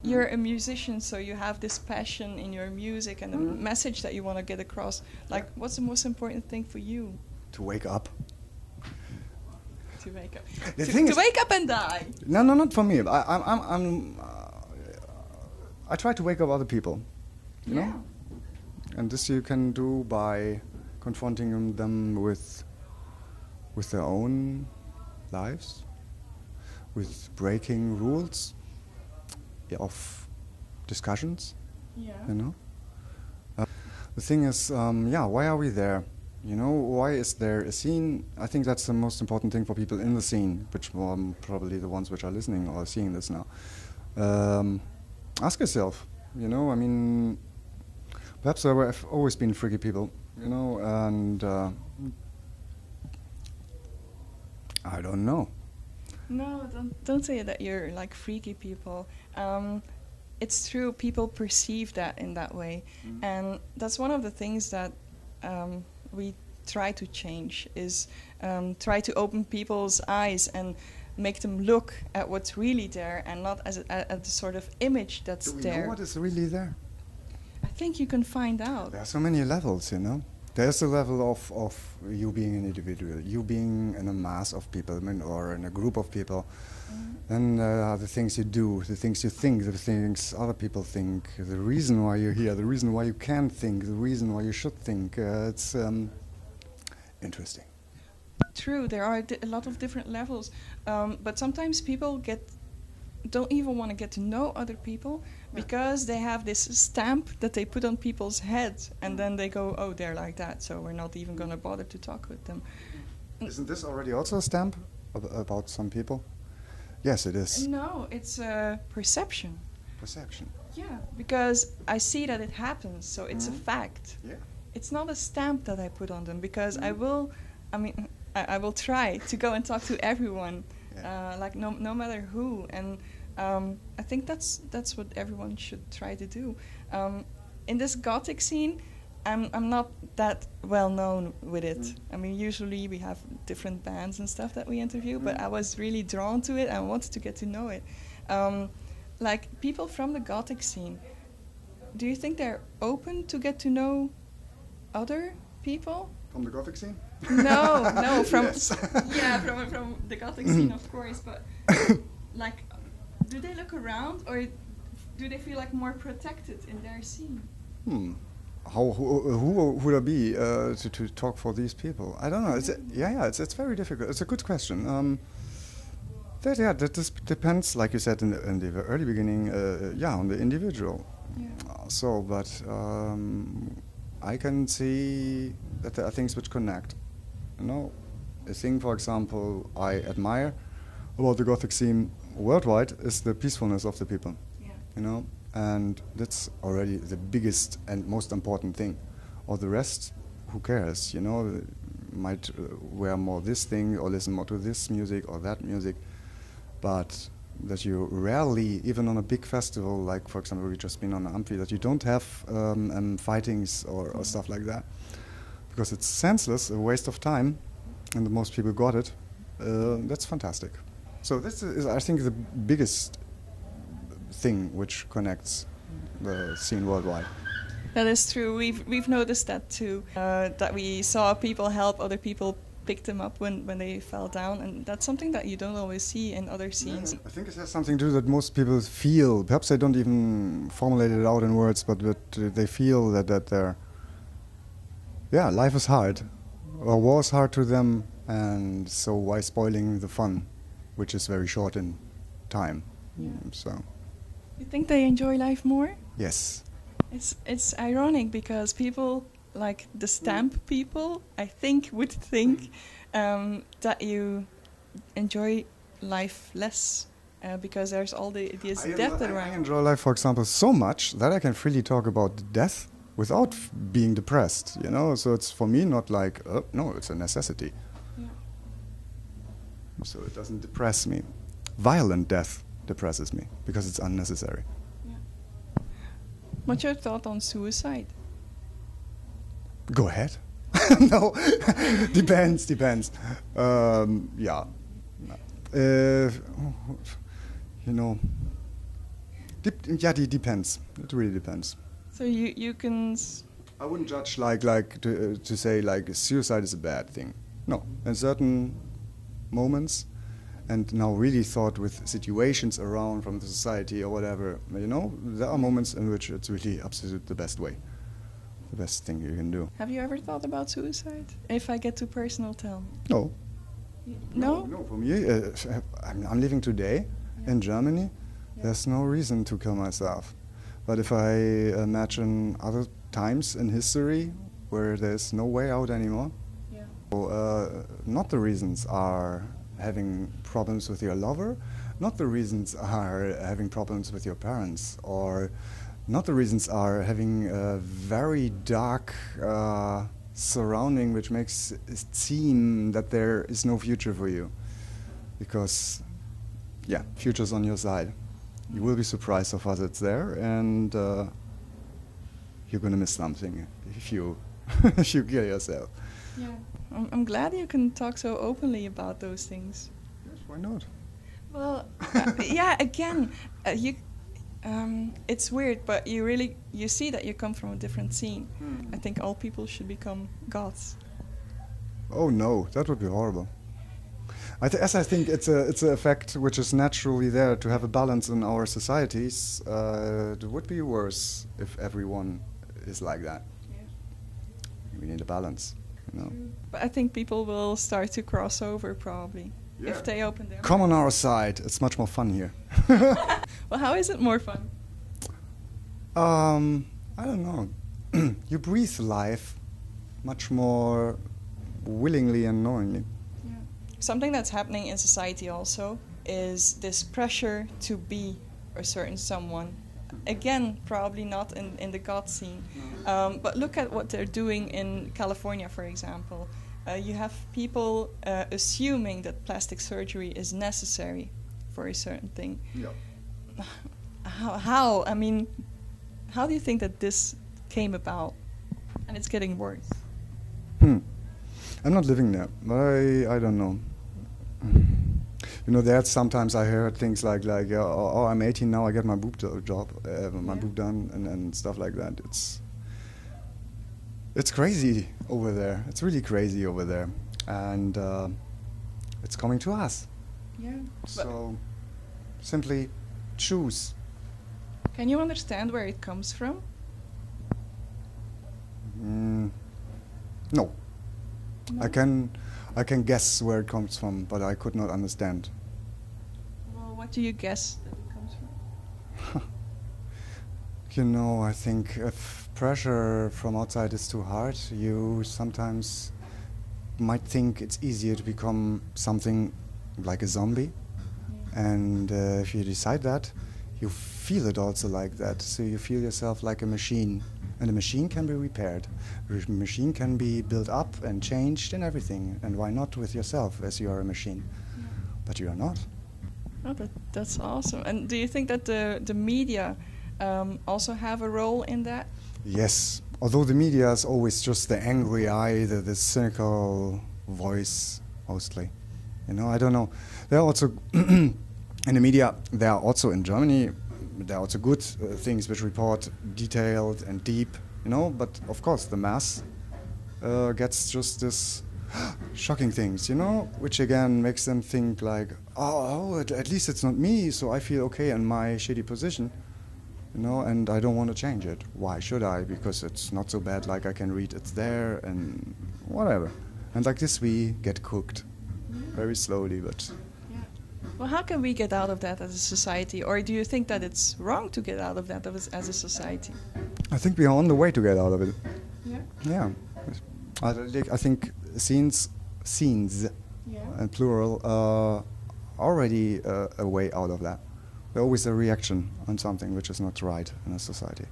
You're a musician, so you have this passion in your music and the message that you want to get across. Like, what's the most important thing for you? To wake up. To wake up. To wake up and die. No, not for me. I try to wake up other people. You know? And this you can do by confronting them with their own lives, with breaking rules of discussions. Yeah. You know. The thing is, why are we there? You know, why is there a scene? I think that's the most important thing for people in the scene, which are probably the ones which are listening or seeing this now. Ask yourself, you know, I mean, perhaps there have always been freaky people, you know, and I don't know. No, don't say that you're like freaky people. It's true, people perceive that in that way. And that's one of the things that we try to change, is try to open people's eyes and make them look at what's really there and not at the sort of image that's there. Do we know what is really there? I think you can find out. There are so many levels, you know. There's a level of you being an individual, you being in a mass of people, I mean, or in a group of people. Then the things you do, the things you think, the things other people think, the reason why you're here, the reason why you can think, the reason why you should think. It's interesting. True, there are a lot of different levels, but sometimes people don't even want to get to know other people because they have this stamp that they put on people's heads, and then they go, oh, they're like that, so we're not even going to bother to talk with them. Isn't this already also a stamp about some people? Yes, it is. No, it's a perception. Perception. Yeah, because I see that it happens, so it's a fact. Yeah. It's not a stamp that I put on them, because I will try to go and talk to everyone, like no matter who, and I think that's what everyone should try to do. In this Gothic scene, I'm not that well known with it. I mean, usually we have different bands and stuff that we interview, but I was really drawn to it and I wanted to get to know it. Like, people from the Gothic scene, do you think they're open to get to know other people? From the Gothic scene? No, from Yes. from the Gothic scene, of course. But like, do they look around, or do they feel like more protected in their scene? Who would I be to talk for these people? I don't know. It's very difficult. It's a good question. That just depends, like you said in the early beginning. On the individual. Yeah. But I can see that there are things which connect. You know, a thing, for example, I admire about the Gothic scene worldwide is the peacefulness of the people. Yeah. You know, and that's already the biggest and most important thing. All the rest, who cares? You know, might wear more this thing or listen more to this music or that music, but that you rarely, even on a big festival, like for example we've just been on an Amphi, that you don't have fightings or stuff like that, because it's senseless, a waste of time, and most people got it. That's fantastic. So this is, I think, the biggest thing which connects the scene worldwide. That is true. We've noticed that too. That we saw people help other people pick them up when they fell down, and that's something that you don't always see in other scenes. Yeah, I think it has something to do that most people feel. Perhaps they don't even formulate it out in words, but they feel that they're, life is hard, or was hard to them, and so why spoiling the fun, which is very short in time. Yeah. So. You think they enjoy life more? Yes. It's ironic because people like the stamp people, I think, would think that you enjoy life less because there's all this death around. I enjoy life, for example, so much that I can freely talk about death without being depressed, you know? So it's for me not like, no, it's a necessity. Yeah. So it doesn't depress me. Violent death depresses me because it's unnecessary. Yeah. What's your thought on suicide? Go ahead. No, depends. You know, Depends. It really depends. So you can. I wouldn't judge to say like suicide is a bad thing. No, in certain moments, and now really thought with situations around from the society or whatever, you know, there are moments in which it's really absolutely the best way, the best thing you can do. Have you ever thought about suicide? If I get too personal, tell me. No. No? No, for me, I'm living today in Germany. There's no reason to kill myself. But if I imagine other times in history where there's no way out anymore, not the reasons are having problems with your lover, not the reasons are having problems with your parents, or not the reasons are having a very dark surrounding which makes it seem that there is no future for you. Because, yeah, future's on your side. You will be surprised how fast it's there, and you're gonna miss something if you if you kill yourself. Yeah, I'm glad you can talk so openly about those things. Yes, why not? Well, yeah. Again, it's weird, but you see that you come from a different scene. I think all people should become gods. Oh no, that would be horrible. I think it's an effect which is naturally there to have a balance in our societies. It would be worse if everyone is like that. Yeah. We need a balance, you know. But I think people will start to cross over probably if they open their. Come on our side. It's much more fun here. Well, how is it more fun? I don't know. You breathe life much more willingly and knowingly. Something that's happening in society also is this pressure to be a certain someone. Again, probably not in the God scene. But look at what they're doing in California, for example. You have people assuming that plastic surgery is necessary for a certain thing. Yeah. How? I mean, how do you think that this came about? And it's getting worse. I'm not living there, but I don't know. You know, there's sometimes I heard things like oh, I'm 18 now, I get my boob boob done, and stuff like that. It's crazy over there. It's really crazy over there, and it's coming to us. Yeah. So simply choose. Can you understand where it comes from? No. I can guess where it comes from, but I could not understand. Well, what do you guess that it comes from? You know, I think if pressure from outside is too hard, you sometimes might think it's easier to become something like a zombie. And if you decide that, you feel it also like that. So you feel yourself like a machine. And a machine can be repaired. A machine can be built up and changed and everything. And why not with yourself, as you are a machine? Yeah. But you are not. Oh, that's awesome. And do you think that the media also have a role in that? Yes. Although the media is always just the angry eye, the cynical voice, mostly. You know, I don't know. There are also, in the media, there are also in Germany, there are also good things which report detailed and deep, you know, but of course the mass gets just this shocking things, you know, which again makes them think like, oh, at least it's not me, so I feel okay in my shitty position, you know, and I don't want to change it. Why should I? Because it's not so bad, like I can read it's there and whatever. And like this we get cooked very slowly, but... Well, how can we get out of that as a society? Or do you think that it's wrong to get out of that as a society? I think we are on the way to get out of it. Yeah? Yeah. I think scenes, and plural, are already a way out of that. There's always a reaction on something which is not right in a society.